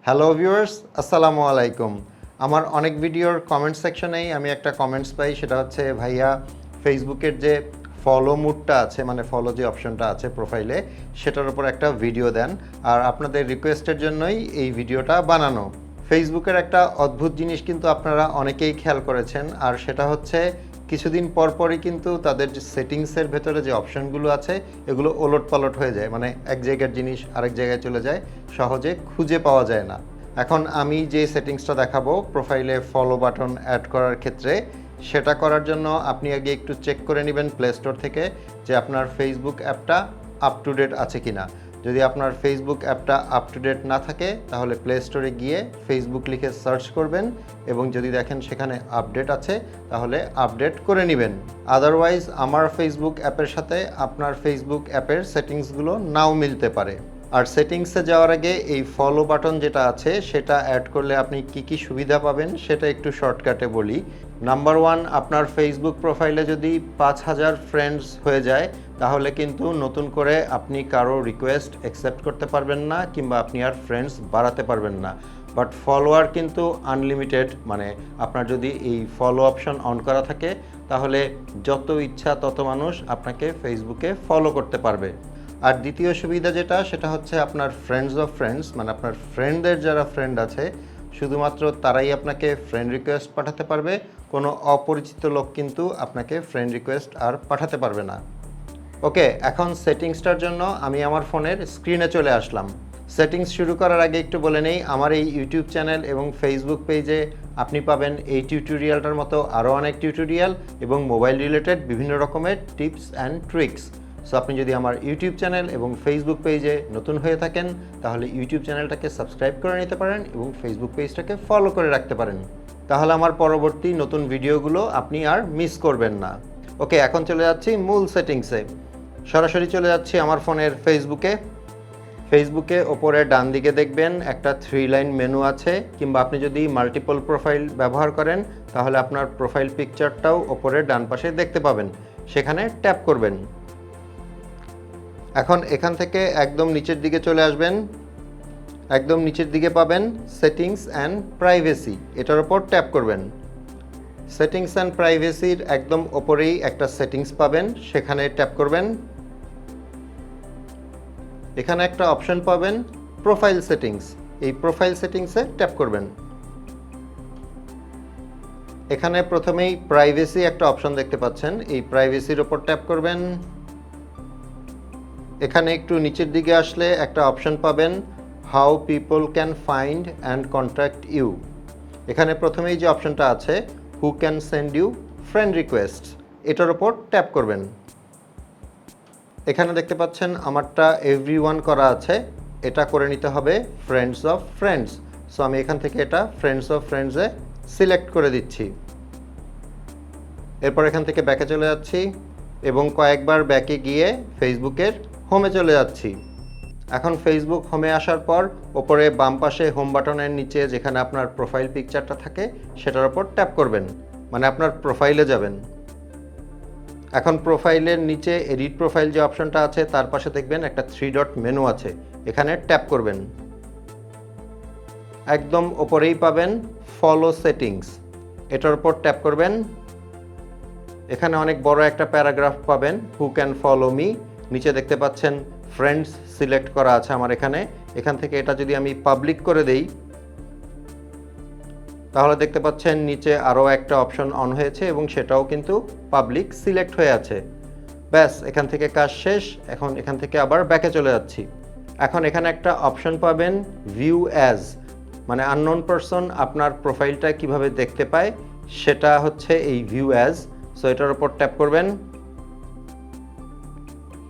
Hello viewers, আসসালামু আলাইকুম। আমার অনেক ভিডিওর কমেন্ট সেকশনেই আমি একটা কমেন্টস পাই, সেটা হচ্ছে ভাইয়া ফেসবুকের যে ফলো মুডটা আছে, মানে ফলো যে অপশনটা আছে প্রোফাইলে, সেটার উপর একটা ভিডিও দেন। আর আপনাদের রিকোয়েস্টের জন্যই এই ভিডিওটা বানানো। ফেসবুকের একটা অদ্ভুত জিনিস কিন্তু আপনারা অনেকেই খেয়াল করেছেন, আর সেটা হচ্ছে কিছুদিন পরপরই কিন্তু তাদের যে সেটিংসের ভেতরে যে অপশনগুলো আছে এগুলো ওলটপালট হয়ে যায়, মানে এক জায়গার জিনিস আরেক জায়গায় চলে যায়, সহজে খুঁজে পাওয়া যায় না। এখন আমি যে সেটিংসটা দেখাবো প্রোফাইলে ফলো বাটন অ্যাড করার ক্ষেত্রে, সেটা করার জন্য আপনি আগে একটু চেক করে নেবেন প্লে স্টোর থেকে যে আপনার ফেসবুক অ্যাপটা আপ টু ডেট আছে কিনা। যদি আপনার ফেসবুক অ্যাপটা আপ টু ডেট না থাকে তাহলে প্লে স্টোরে গিয়ে ফেসবুক লিখে সার্চ করবেন, এবং যদি দেখেন সেখানে আপডেট আছে তাহলে আপডেট করে নেবেন। আদারওয়াইজ আমার ফেসবুক অ্যাপের সাথে আপনার ফেসবুক অ্যাপের সেটিংসগুলো নাও মিলতে পারে। আর সেটিংসে যাওয়ার আগে এই ফলো বাটন যেটা আছে সেটা অ্যাড করলে আপনি কি সুবিধা পাবেন সেটা একটু শর্টকাটে বলি। নাম্বার 1, আপনার ফেসবুক প্রোফাইলে যদি 5000 ফ্রেন্ডস হয়ে যায় তাহলে কিন্তু নতুন করে আপনি কারো রিকোয়েস্ট অ্যাকসেপ্ট করতে পারবেন না, কিংবা আপনি আর ফ্রেন্ডস বাড়াতে পারবেন না। বাট ফলোয়ার কিন্তু আনলিমিটেড, মানে আপনার যদি এই ফলো অপশন অন করা থাকে তাহলে যত ইচ্ছা তত মানুষ আপনাকে ফেসবুকে ফলো করতে পারবে। আর দ্বিতীয় সুবিধা যেটা, সেটা হচ্ছে আপনার ফ্রেন্ডস অফ ফ্রেন্ডস, মানে আপনার ফ্রেন্ডদের যারা ফ্রেন্ড আছে শুধুমাত্র তারাই আপনাকে ফ্রেন্ড রিকোয়েস্ট পাঠাতে পারবে, কোনো অপরিচিত লোক কিন্তু আপনাকে ফ্রেন্ড রিকোয়েস্ট আর পাঠাতে পারবে না। ওকে, এখন সেটিংসটার জন্য আমি আমার ফোনের স্ক্রিনে চলে আসলাম। সেটিংস শুরু করার আগে একটু বলে নেই, আমার এই ইউটিউব চ্যানেল এবং ফেসবুক পেজে আপনি পাবেন এই টিউটোরিয়ালটার মতো আরও অনেক টিউটোরিয়াল এবং মোবাইল রিলেটেড বিভিন্ন রকমের টিপস অ্যান্ড ট্রিক্স। সো আপনি যদি আমার ইউটিউব চ্যানেল এবং ফেসবুক পেজে নতুন হয়ে থাকেন তাহলে ইউটিউব চ্যানেলটাকে সাবস্ক্রাইব করে নিতে পারেন এবং ফেসবুক পেজটাকে ফলো করে রাখতে পারেন, তাহলে আমার পরবর্তী নতুন ভিডিওগুলো আপনি আর মিস করবেন না। ওকে, এখন চলে যাচ্ছি মূল সেটিংসে। সরাসরি চলে যাচ্ছি আমার ফোনের ফেসবুকে ওপরে ডান দিকে দেখবেন একটা 3 লাইন মেনু আছে, কিংবা আপনি যদি মাল্টিপল প্রোফাইল ব্যবহার করেন তাহলে আপনার প্রোফাইল পিকচারটাও ওপরে ডান পাশে দেখতে পাবেন, সেখানে ট্যাপ করবেন। এখন এখান থেকে একদম নিচের দিকে চলে আসবেন, একদম নিচের দিকে পাবেন সেটিংস অ্যান্ড প্রাইভেসি, এটার উপর ট্যাপ করবেন। সেটিংস অ্যান্ড প্রাইভেসির একদম ওপরেই একটা সেটিংস পাবেন, সেখানে ট্যাপ করবেন। এখানে একটা অপশন পাবেন প্রোফাইল সেটিংস, এই প্রোফাইল সেটিংসে ট্যাপ করবেন। এখানে প্রথমেই প্রাইভেসি একটা অপশন দেখতে পাচ্ছেন, এই প্রাইভেসির ওপর ট্যাপ করবেন। এখানে একটু নিচের দিকে আসলে একটা অপশন পাবেন how people can find and contact you. এখানে প্রথমেই যে অপশনটা আছে who can send you friend request, এটার ওপর ট্যাপ করবেন। এখানে দেখতে পাচ্ছেন আমারটা এভরিওয়ান করা আছে, এটা করে নিতে হবে ফ্রেন্ডস অফ ফ্রেন্ডস। সো আমি এখান থেকে এটা ফ্রেন্ডস অফ ফ্রেন্ডসে সিলেক্ট করে দিচ্ছি। এরপর এখান থেকে ব্যাকে চলে যাচ্ছি এবং কয়েকবার ব্যাকে গিয়ে ফেসবুকের হোমে চলে যাচ্ছি। এখন ফেসবুক হোমে আসার পর ওপরে বাম পাশে হোম বাটনের নিচে যেখানে আপনার প্রোফাইল পিকচারটা থাকে সেটার ওপর ট্যাপ করবেন, মানে আপনার প্রোফাইলে যাবেন। এখন প্রোফাইলের নিচে এডিট প্রোফাইল যে অপশনটা আছে তার পাশে দেখবেন একটা 3 ডট মেনু আছে, এখানে ট্যাপ করবেন। একদম ওপরেই পাবেন ফলো সেটিংস, এটার উপর ট্যাপ করবেন। এখানে অনেক বড় একটা প্যারাগ্রাফ পাবেন হু ক্যান ফলো মি, নিচে দেখতে পাচ্ছেন ফ্রেন্ডস সিলেক্ট করা আছে আমার এখানে। এখান থেকে এটা যদি আমি পাবলিক করে দেই তাহলে দেখতে পাচ্ছেন নিচে আরও একটা অপশন অন হয়েছে এবং সেটাও কিন্তু পাবলিক সিলেক্ট হয়ে আছে। ব্যাস, এখান থেকে কাজ শেষ। এখন এখান থেকে আবার ব্যাকে চলে যাচ্ছি। এখন এখানে একটা অপশন পাবেন ভিউ অ্যাজ, মানে আননোন পারসন আপনার প্রোফাইলটা কিভাবে দেখতে পায় সেটা হচ্ছে এই ভিউ অ্যাজ। সো এটার উপর ট্যাপ করবেন।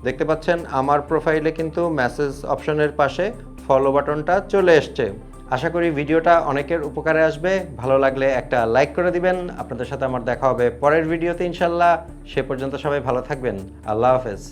দেখতে পাচ্ছেন আমার প্রোফাইলে কিন্তু মেসেজ অপশনের পাশে ফলো বাটনটা চলে এসছে। আশা করি ভিডিওটা অনেকের উপকারে আসবে। ভালো লাগলে একটা লাইক করে দিবেন। আপনাদের সাথে আমার দেখা হবে পরের ভিডিওতে ইনশাল্লাহ। সে পর্যন্ত সবাই ভালো থাকবেন। আল্লাহ হাফেজ।